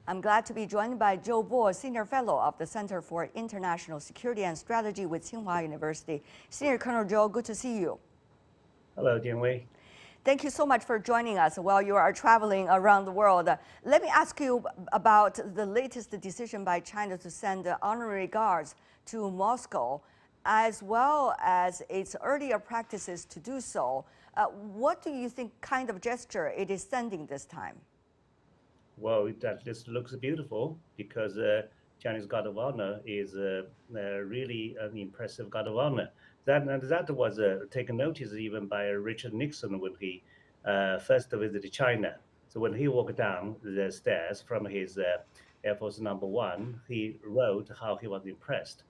I'm glad to be joined by Zhou Bo, Senior Fellow of the Center for International Security and Strategy with Tsinghua University. Senior Colonel Zhou, good to see you. Hello, Jianwei. Thank you so much for joining us while you are traveling around the world. Let me ask you about the latest decision by China to send honorary guards to Moscow, as well as its earlier practices to do so. What do you think kind of gesture it is sending this time? Well, that just looks beautiful because Chinese Guard of Honor is really an impressive Guard of Honor. That was taken notice even by Richard Nixon when he first visited China. So when he walked down the stairs from his Air Force Number One, he wrote how he was impressed,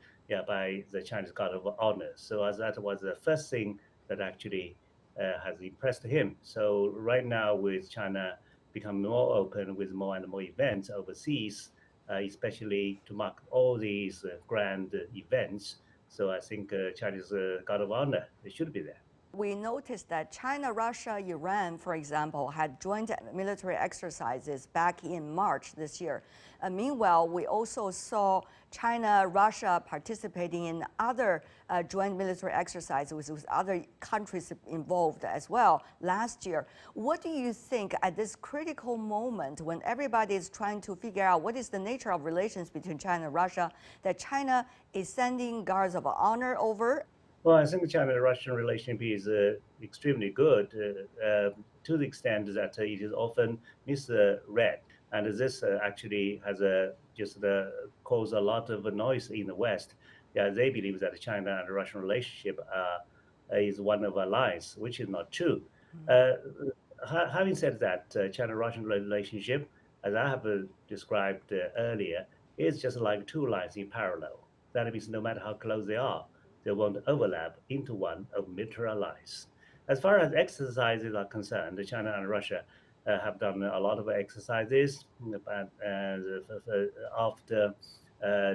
by the Chinese Guard of Honor. So as that was the first thing that actually has impressed him. So right now with China become more open with more and more events overseas, especially to mark all these grand events. So I think Chinese Guard of Honor, they should be there. We noticed that China, Russia, Iran, for example, had joint military exercises back in March this year. Meanwhile, we also saw China, Russia participating in other joint military exercises with other countries involved as well last year. What do you think at this critical moment when everybody is trying to figure out what is the nature of relations between China and Russia, that China is sending guards of honor over? Well, I think the China-Russian relationship is extremely good to the extent that it is often misread. And this actually has just caused a lot of noise in the West. Yeah, they believe that China and Russian relationship is one of alliance, which is not true. Having said that, China-Russian relationship, as I have described earlier, is just like two lines in parallel. That means no matter how close they are, they won't overlap into one of military allies. As far as exercises are concerned, China and Russia have done a lot of exercises, but after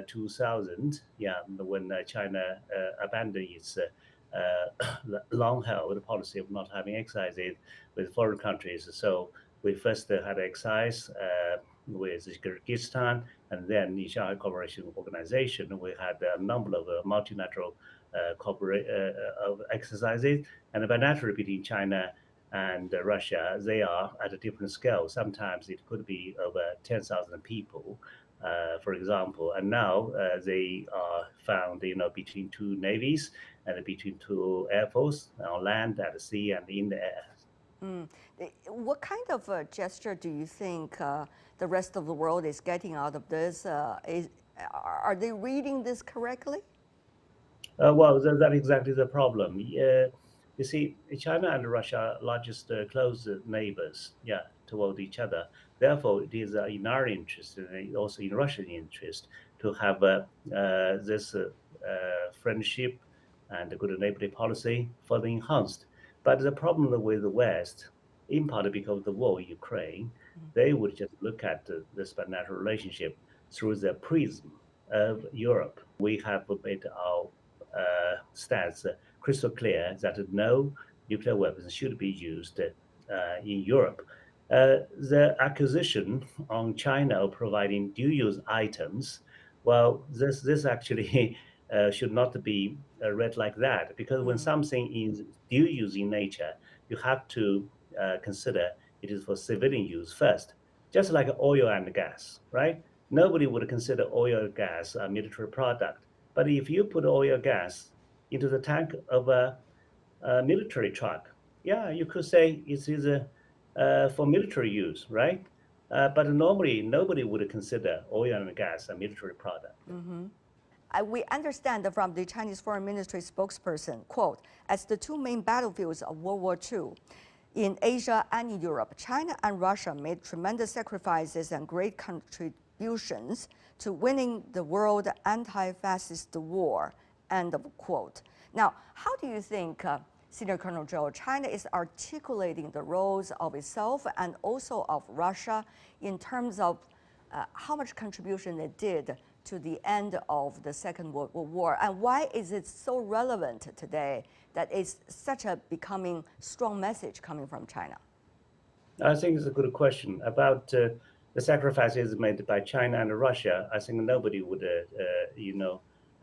2000, when China abandoned its long-held policy of not having exercises with foreign countries. So we first had exercise with Kyrgyzstan, and then the Shanghai Cooperation Organization, we had a number of multilateral of exercises, and bilateral between China and Russia, they are at a different scale. Sometimes it could be over 10,000 people, for example, and now they are found, between two navies and between two air force on land, at sea, and in the air. What kind of gesture do you think the rest of the world is getting out of this? Are they reading this correctly? Well, that's exactly the problem. You see, China and Russia are largest close neighbors, toward each other. Therefore, it is in our interest and also in Russian interest to have this friendship and good neighborly policy further enhanced. But the problem with the West, in part because of the war in Ukraine, they would just look at this bilateral relationship through the prism of Europe. We have made our stance crystal clear that no nuclear weapons should be used in Europe. The accusation on China of providing dual-use items, well, this actually should not be read like that, because when something is dual-use in nature, you have to consider it is for civilian use first, just like oil and gas, right? Nobody would consider oil and gas a military product. But if you put oil or gas into the tank of a military truck, you could say it is for military use, right? But normally, nobody would consider oil and gas a military product. We understand from the Chinese Foreign Ministry spokesperson, quote, as the two main battlefields of World War II, in Asia and in Europe, China and Russia made tremendous sacrifices and great contributions to winning the world anti-fascist war, end of quote. Now, how do you think, Senior Colonel Zhou, China is articulating the roles of itself and also of Russia in terms of how much contribution it did to the end of the Second World War, and why is it so relevant today that it's such a becoming strong message coming from China? I think it's a good question. About the sacrifices made by China and Russia, I think nobody would,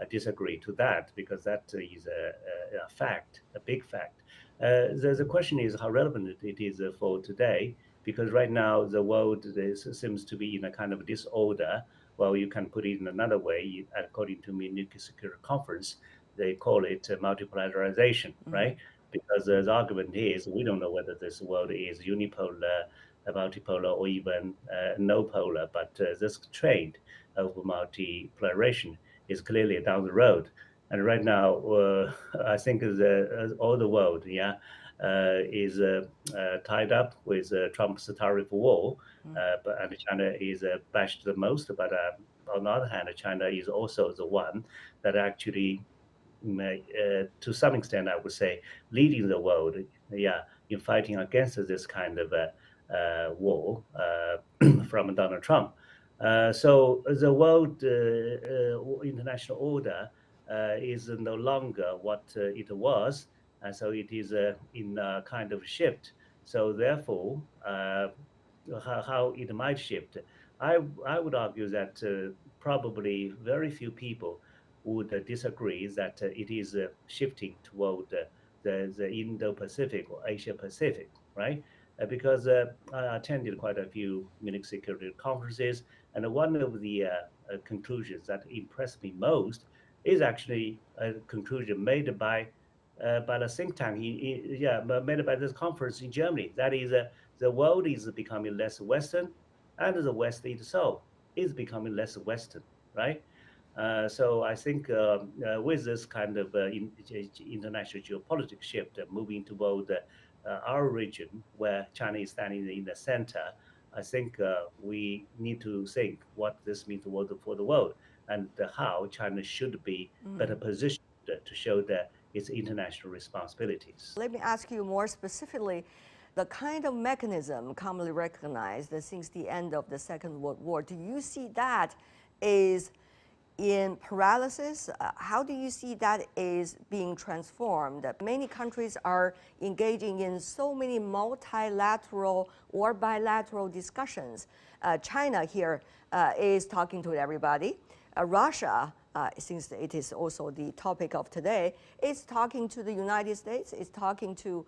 disagree to that because that is a fact, a big fact. The question is how relevant it is for today, because right now the world seems to be in a kind of disorder. Well, you can put it in another way. According to Munich Security Conference, they call it multipolarization, right? Because the argument is we don't know whether this world is unipolar, multipolar, or even no polar, but this trend of multipolarization is clearly down the road. And right now, I think all the world, is tied up with Trump's tariff war, and China is bashed the most. But on the other hand, China is also the one that actually to some extent, I would say, leading the world, in fighting against this kind of war from Donald Trump. So the world international order is no longer what it was, and so it is in a kind of shift. So therefore, how it might shift, I would argue that probably very few people would disagree that it is shifting toward the Indo-Pacific or Asia-Pacific, right? Because I attended quite a few Munich security conferences, and one of the conclusions that impressed me most is actually a conclusion made by the think tank, made by this conference in Germany. That is, the world is becoming less Western, and the West itself is becoming less Western, right? So I think with this kind of international geopolitics shift moving toward our region, where China is standing in the center, I think we need to think what this means for the world and how China should be better positioned to show its international responsibilities. Let me ask you more specifically, the kind of mechanism commonly recognized since the end of the Second World War, do you see that is in paralysis? How do you see that is being transformed? Many countries are engaging in so many multilateral or bilateral discussions. China here is talking to everybody. Russia, since it is also the topic of today, is talking to the United States, is talking to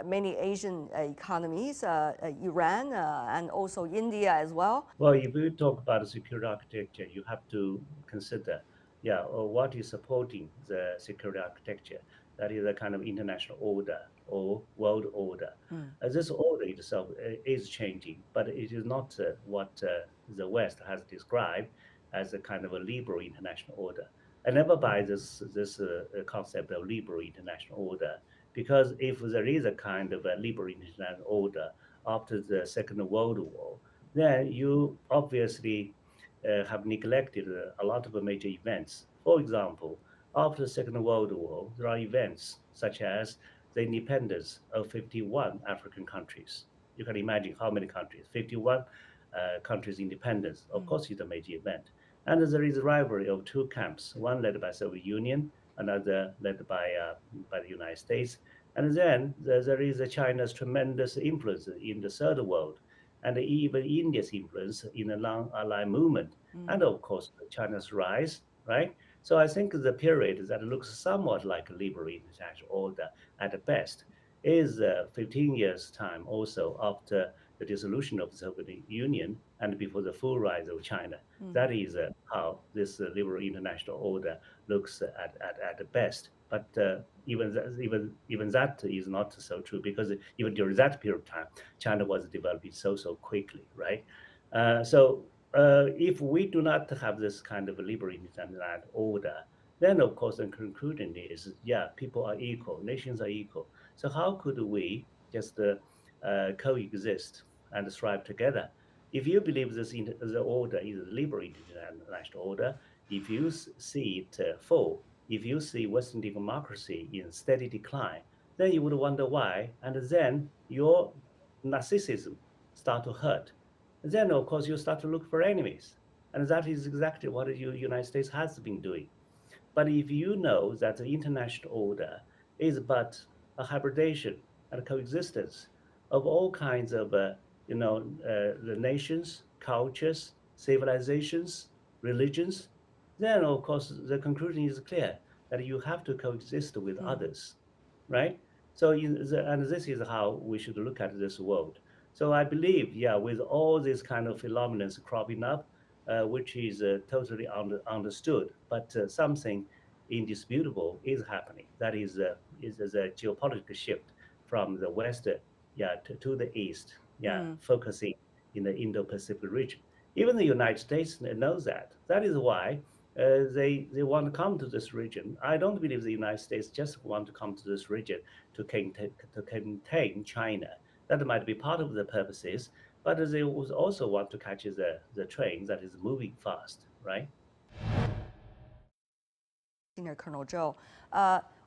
many Asian economies, Iran, and also India as well. Well, if you talk about security architecture, you have to consider, what is supporting the security architecture. That is a kind of international order or world order. This order itself is changing, but it is not what the West has described as a kind of a liberal international order. I never buy this concept of liberal international order, because if there is a kind of a liberal international order after the Second World War, then you obviously have neglected a lot of major events. For example, after the Second World War, there are events such as the independence of 51 African countries. You can imagine how many countries, 51 countries' independence. Of course, it's a major event. And there is a rivalry of two camps, one led by Soviet Union, another led by the United States. And then there is China's tremendous influence in the third world, and even India's influence in the non-aligned movement, and of course China's rise, right? So I think the period that looks somewhat like a liberal international order at best is 15 years' time also after the dissolution of the Soviet Union and before the full rise of China. That is how this liberal international order looks at best. But even that is not so true, because even during that period of time, China was developing so quickly, right? So if we do not have this kind of liberal international order, then of course the conclusion is, people are equal, nations are equal. So how could we just coexist and thrive together? If you believe the order is a liberal international order, if you see it fall, if you see Western democracy in steady decline, then you would wonder why, and then your narcissism start to hurt. Then, of course, you start to look for enemies, and that is exactly what the United States has been doing. But if you know that the international order is but a hybridation and coexistence of all kinds of the nations, cultures, civilizations, religions, then of course the conclusion is clear that you have to coexist with others, right? So, and this is how we should look at this world. So I believe, yeah, with all these kind of phenomena cropping up, which is totally understood, but something indisputable is happening. That is a geopolitical shift from the west, yeah, to the east, yeah, focusing in the Indo-Pacific region. Even the United States knows that. That is why they want to come to this region. I don't believe the United States just want to come to this region to contain China. That might be part of the purposes, but they also want to catch the train that is moving fast, right? Senior Colonel Zhou.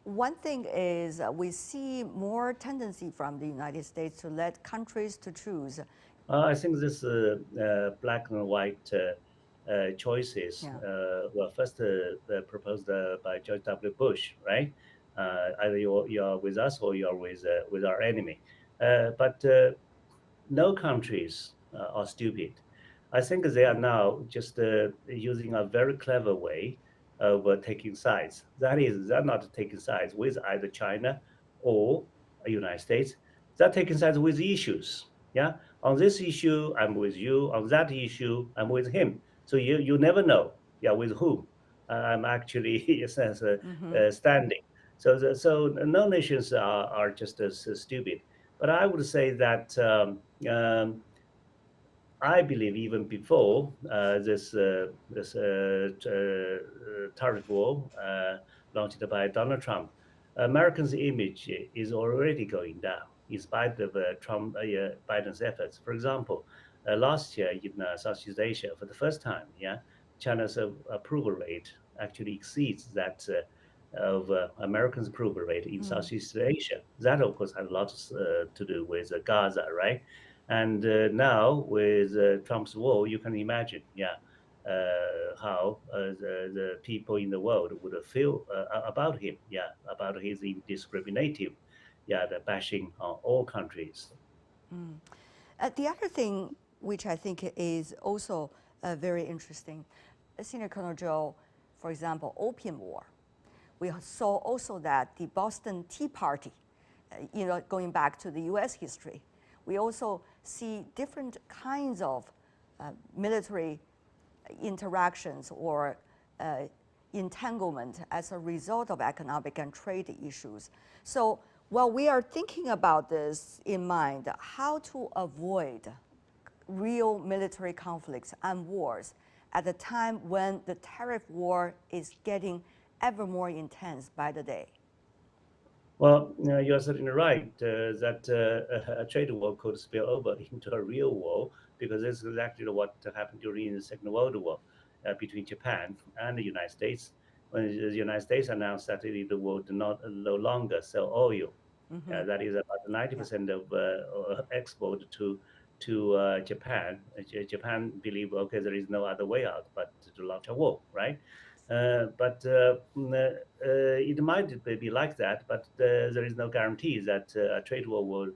One thing is we see more tendency from the United States to let countries to choose. I think this black and white choices Yeah. were first proposed by George W. Bush, right? Either you're with us or you're with our enemy. But no countries are stupid. I think they are now just using a very clever way of taking sides. That is, they're not taking sides with either China or the United States. They're taking sides with issues. Yeah, on this issue, I'm with you. On that issue, I'm with him. So you never know. Yeah, with whom I'm actually standing. So no nations are just as stupid. But I would say that I believe even before this tariff war launched by Donald Trump, Americans' image is already going down in spite of Biden's efforts. For example, last year in Southeast Asia, for the first time, yeah, China's approval rate actually exceeds that of Americans' approval rate in Southeast Asia. That, of course, has a lot to do with Gaza, right? And now with Trump's war, you can imagine, yeah, how the people in the world would feel about him, yeah, about his indiscriminative, yeah, the bashing on all countries. The other thing, which I think is also very interesting, Senior Colonel Zhou, for example, Opium War. We saw also that the Boston Tea Party, going back to the U.S. history, we also see different kinds of military interactions or entanglement as a result of economic and trade issues. So while we are thinking about this in mind, how to avoid real military conflicts and wars at a time when the tariff war is getting ever more intense by the day? Well, you're certainly right that a trade war could spill over into a real war because this is exactly what happened during the Second World War between Japan and the United States. When the United States announced that it would not no longer sell oil, that is about 90% of export to Japan. Japan believe, okay, there is no other way out but to launch a war, right? But it might be like that, but there is no guarantee that a trade war will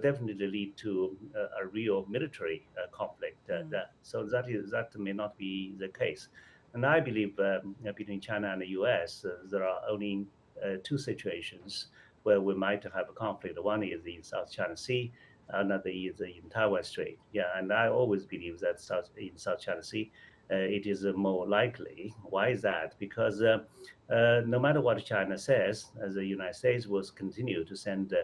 definitely lead to a real military conflict. So that may not be the case. And I believe between China and the U.S., there are only two situations where we might have a conflict. One is in South China Sea, another is in Taiwan Strait. Yeah, and I always believe that in South China Sea, it is more likely. Why is that? Because no matter what China says, the United States will continue to send,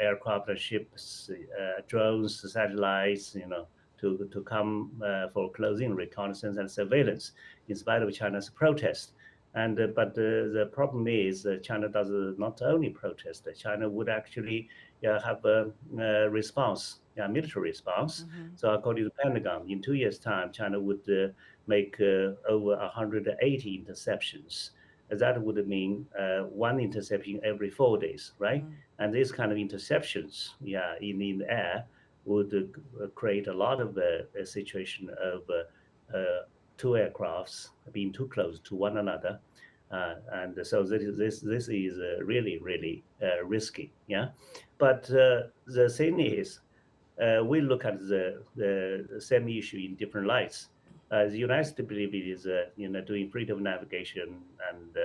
aircraft, ships, drones, satellites, to come for closing reconnaissance and surveillance, in spite of China's protest. And but the problem is China does not only protest. China would actually have a response, military response. So according to Pentagon, in 2 years' time, China would make over 180 interceptions. That would mean one interception every 4 days, right? And these kind of interceptions, in the air, would create a lot of a situation of two aircrafts being too close to one another. And so this is really, really risky. Yeah. But the thing is, we look at the same issue in different lights. The United States believe it is, doing freedom of navigation and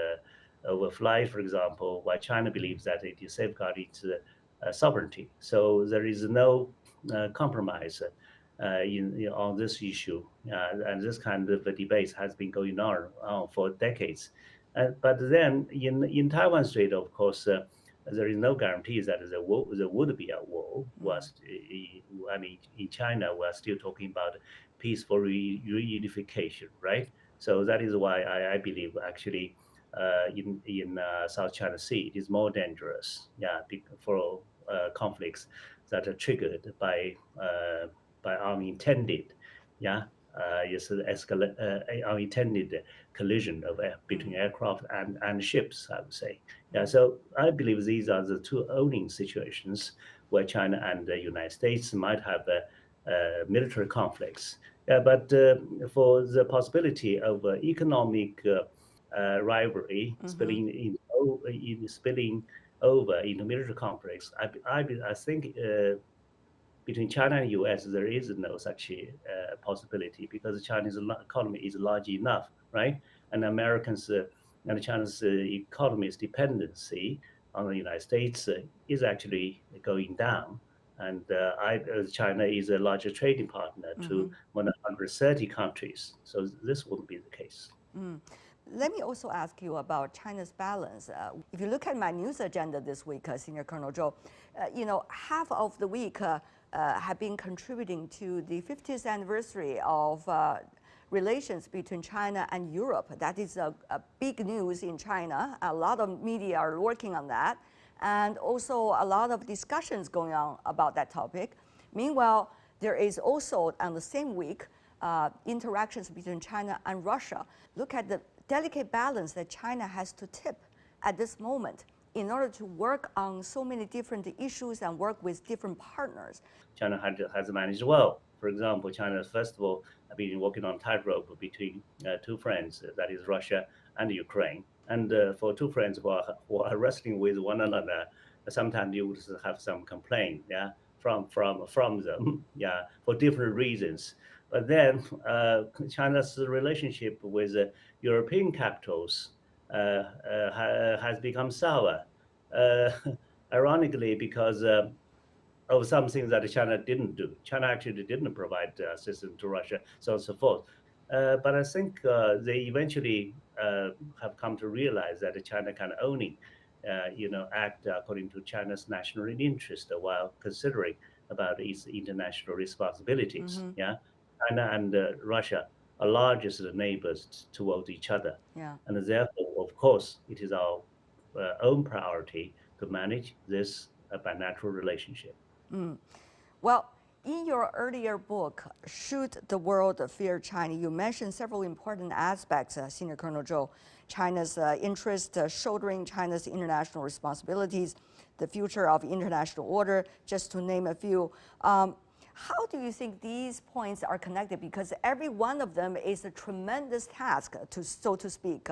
over flight, for example, while China believes that it is safeguarding its sovereignty. So there is no compromise on this issue, and this kind of debate has been going on for decades. But then in Taiwan Strait, of course, there is no guarantee that there would be a war. I mean, in China, we're still talking about peaceful reunification, right? So that is why I believe actually in South China Sea, it is more dangerous, for conflicts that are triggered by unintended, unintended collision of between aircraft and ships, I would say. So I believe these are the two only situations where China and the United States might have military conflicts. But for the possibility of economic rivalry spilling over into military conflicts, I think between China and US, there is no such possibility because the Chinese economy is large enough, right? And Americans and China's economy's dependency on the United States is actually going down. And China is a larger trading partner to 130 countries. So this wouldn't be the case. Let me also ask you about China's balance. If you look at my news agenda this week, Senior Colonel Zhou, half of the week have been contributing to the 50th anniversary of relations between China and Europe. That is a big news in China. A lot of media are working on that, and also a lot of discussions going on about that topic. Meanwhile, there is also on the same week interactions between China and Russia. Look at the delicate balance that China has to tip at this moment in order to work on so many different issues and work with different partners. China has managed well. For example, China, first of all, have been working on tightrope between two friends, that is Russia and Ukraine. And for two friends who are wrestling with one another, sometimes you would have some complaint, from them, for different reasons. But then China's relationship with European capitals has become sour, ironically, because of some things that China didn't do. China actually didn't provide assistance to Russia, so on and so forth. But I think they eventually have come to realize that China can only, act according to China's national interest while considering about its international responsibilities. China and Russia are largest neighbors towards each other. And therefore, of course, it is our own priority to manage this bilateral relationship. Well, in your earlier book, Should the World Fear China, you mentioned several important aspects, Senior Colonel Zhou. China's interest, shouldering China's international responsibilities, the future of international order, just to name a few. How do you think these points are connected? Because every one of them is a tremendous task, so to speak.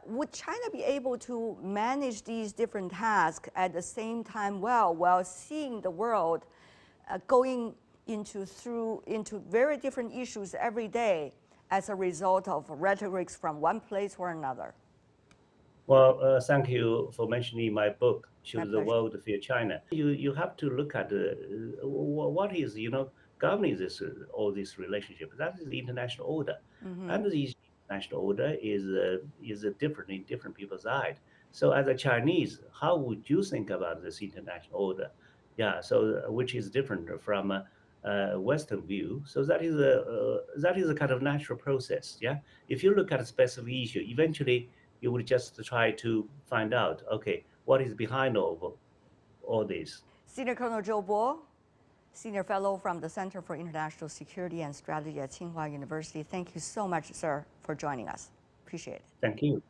Would China be able to manage these different tasks at the same time well, while seeing the world going into very different issues every day as a result of rhetorics from one place or another? Well, thank you for mentioning my book, Should the World Fear China. You have to look at what is, governing all this relationship. That is the international order. And the international order is different in different people's eyes. So as a Chinese, how would you think about this international order? So which is different from a Western view. So that is a kind of natural process. If you look at a specific issue, eventually you would just try to find out, okay, what is behind all this? Senior Colonel Zhou Bo, Senior Fellow from the Center for International Security and Strategy at Tsinghua University. Thank you so much, sir, for joining us. Appreciate it. Thank you.